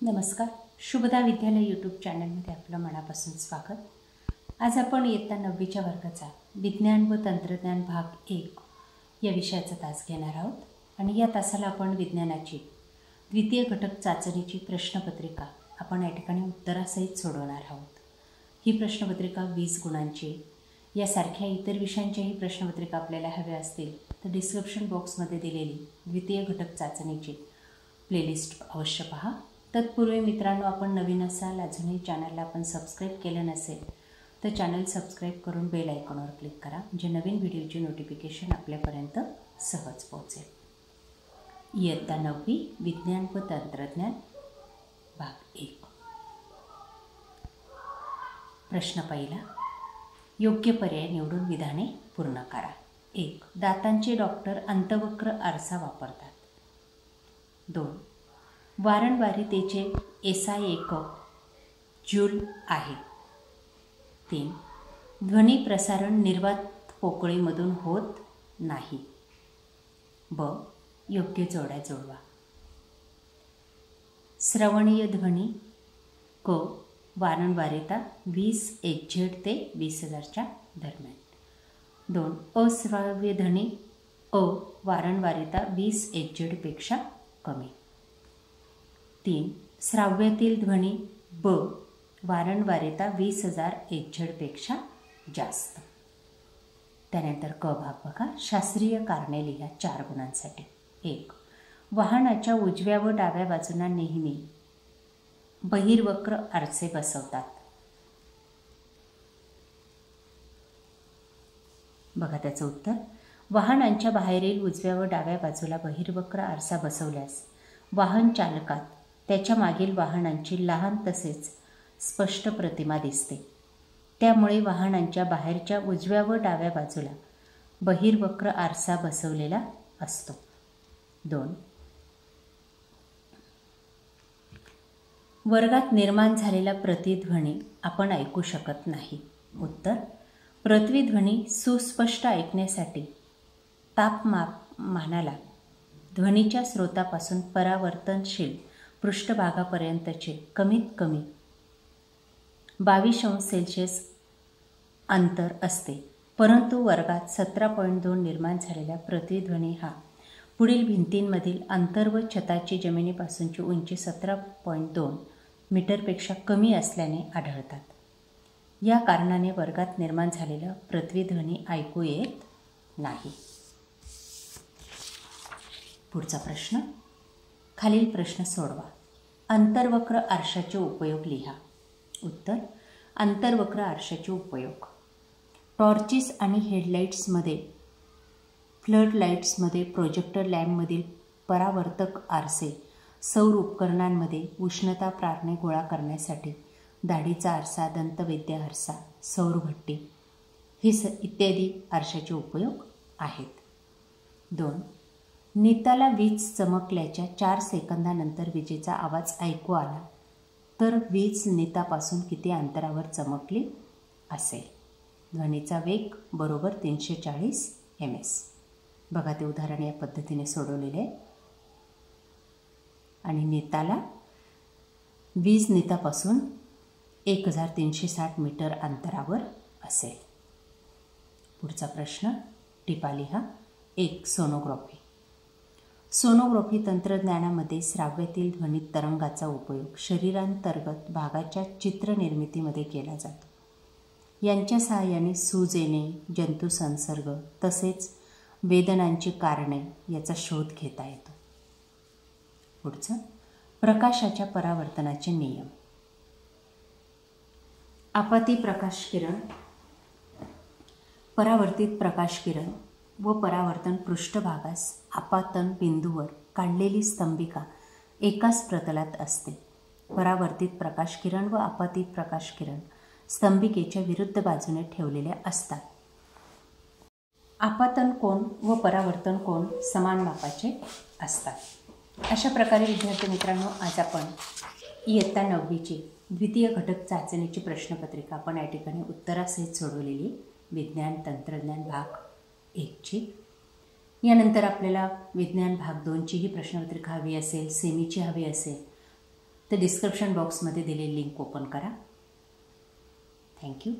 नमस्कार. शुभदा विद्यालय यूट्यूब चॅनलमध्ये आपलं मनापासून स्वागत. आज आपण इयत्ता 9वीच्या वर्गाचा विज्ञान व तंत्रज्ञान भाग 1 या विषयाचा तास घेणार आहोत आणि या तासाला आपण विज्ञानाची द्वितीय घटक चाचणीची प्रश्नपत्रिका आपण या ठिकाणी उत्तरासहित सोडवणार आहोत. ही प्रश्नपत्रिका 20 गुणांची. यासारख्या इतर विषयांच्याही प्रश्नपत्रिका आपल्याला हव्या असतील तर डिस्क्रिप्शन बॉक्समध्ये दिलेली द्वितीय घटक चाचणीची प्लेलिस्ट अवश्य पहा. तत्पूर्वी मित्रांनो, आपण नवीन असाल, अजूनही चॅनलला आपण सबस्क्राईब केलं नसेल तर चॅनल सबस्क्राईब करून बेल आयकॉनवर क्लिक करा, म्हणजे नवीन व्हिडिओची नोटिफिकेशन आपल्यापर्यंत सहज पोहोचेल. इयत्ता 9वी विज्ञान व तंत्रज्ञान भाग 1. प्रश्न पहिला. योग्य पर्याय निवडून विधाने पूर्ण करा. 1. दातांचे डॉक्टर अंतवक्र आरसा वापरतात. 2. वारंवारितेचे एसआय एकक जूल आहे. 3. ध्वनी प्रसारण निर्वात पोकळीमधून होत नाही. ब. योग्य जोड्या जोडवा. श्रवणीय ध्वनी क. वारंवारिता 20 Hz ते 20,000च्या दरम्यान. 2. अश्राव्य ध्वनी अ. वारंवारिता 20 Hz पेक्षा कमी. 3. श्राव्यातील ध्वनी ब. वारंवारिता 20,000 Hz पेक्षा जास्त. त्यानंतर क भाग बघा. शास्त्रीय कारणे लिहा 4 गुणांसाठी. 1. वाहनाच्या उजव्या व डाव्या बाजूंना नेहमी बहिर्वक्र आरसे बसवतात. बघा त्याचं उत्तर. वाहनांच्या बाहेरील उजव्या व डाव्या बाजूला बहिर्वक्र आरसा बसवल्यास वाहन चालकात त्याच्या मागील वाहनांची लहान तसेच स्पष्ट प्रतिमा दिसते. त्यामुळे वाहनांच्या बाहेरच्या उजव्या व डाव्या बाजूला बहिर्वक्र आरसा बसवलेला असतो. 2. वर्गात निर्माण झालेला प्रतिध्वनी आपण ऐकू शकत नाही. उत्तर. प्रतिध्वनी सुस्पष्ट ऐकण्यासाठी तापमानाला ध्वनीच्या स्रोतापासून परावर्तनशील पृष्ठभागापर्यंतचे कमीत कमी 22°C अंतर असते. परंतु वर्गात 17.2 निर्माण झालेला प्रतिध्वनी हा पुढील भिंतींमधील अंतर व छताची जमिनीपासूनची उंची 17.2 मीटरपेक्षा कमी असल्याने आढळतात. या कारणाने वर्गात निर्माण झालेला प्रतिध्वनी ऐकू येत नाही. पुढचा प्रश्न. खालील प्रश्न सोडवा. अंतर्वक्र आरशाचे उपयोग लिहा. उत्तर. अंतर्वक्र आरशाचे उपयोग. टॉर्चेस आणि हेडलाईट्समध्ये, फ्लड लाईट्समध्ये, प्रोजेक्टर लॅम्पमधील परावर्तक आरसे, सौर उपकरणांमध्ये उष्णता प्रारणे गोळा करण्यासाठी दाढीचा आरसा, दंतवैद्य आरसा, सौरभट्टी हे इत्यादी आरशाचे उपयोग आहेत. 2. निताला वीज चमकल्याच्या 4 सेकंदानंतर विजेचा आवाज ऐकू आला तर वीज नितापासून किती अंतरावर चमकली असेल? ध्वनीचा वेग बरोबर 340 ms. बघा ते उदाहरण या पद्धतीने सोडवलेले आहे. आणि निताला वीज नितापासून 1360 मीटर अंतरावर असेल. पुढचा प्रश्न टिपा लिहा. 1. सोनोग्राफी. सोनोग्राफी तंत्रज्ञानामध्ये श्राव्यातील ध्वनी तरंगाचा उपयोग शरीरांतर्गत भागाच्या चित्रनिर्मितीमध्ये केला जातो. यांच्या सहाय्याने सूज येणे, जंतुसंसर्ग तसेच वेदनांची कारणे याचा शोध घेता येतो. पुढचं. प्रकाशाच्या परावर्तनाचे नियम. आपाती प्रकाशकिरण, परावर्तित प्रकाशकिरण व परावर्तन पृष्ठभागास आपातन बिंदूवर काढलेली स्तंभिका एकाच प्रतलात असते. परावर्तित प्रकाशकिरण व आपातित प्रकाशकिरण स्तंभिकेच्या विरुद्ध बाजूने ठेवलेल्या असतात. आपातन कोन व परावर्तन कोन समान मापाचे असतात. अशा प्रकारे विद्यार्थी मित्रांनो, आज आपण इयत्ता 9वीची द्वितीय घटक चाचणीची प्रश्नपत्रिका आपण या ठिकाणी उत्तरासहित सोडवलेली विज्ञान तंत्रज्ञान भाग 1ची. यानंतर आपल्याला विज्ञान भाग 2ची ही प्रश्नपत्रिका हवी असेल, सेमीची हवी असेल तर डिस्क्रिप्शन बॉक्समध्ये दिलेली लिंक ओपन करा. थँक्यू.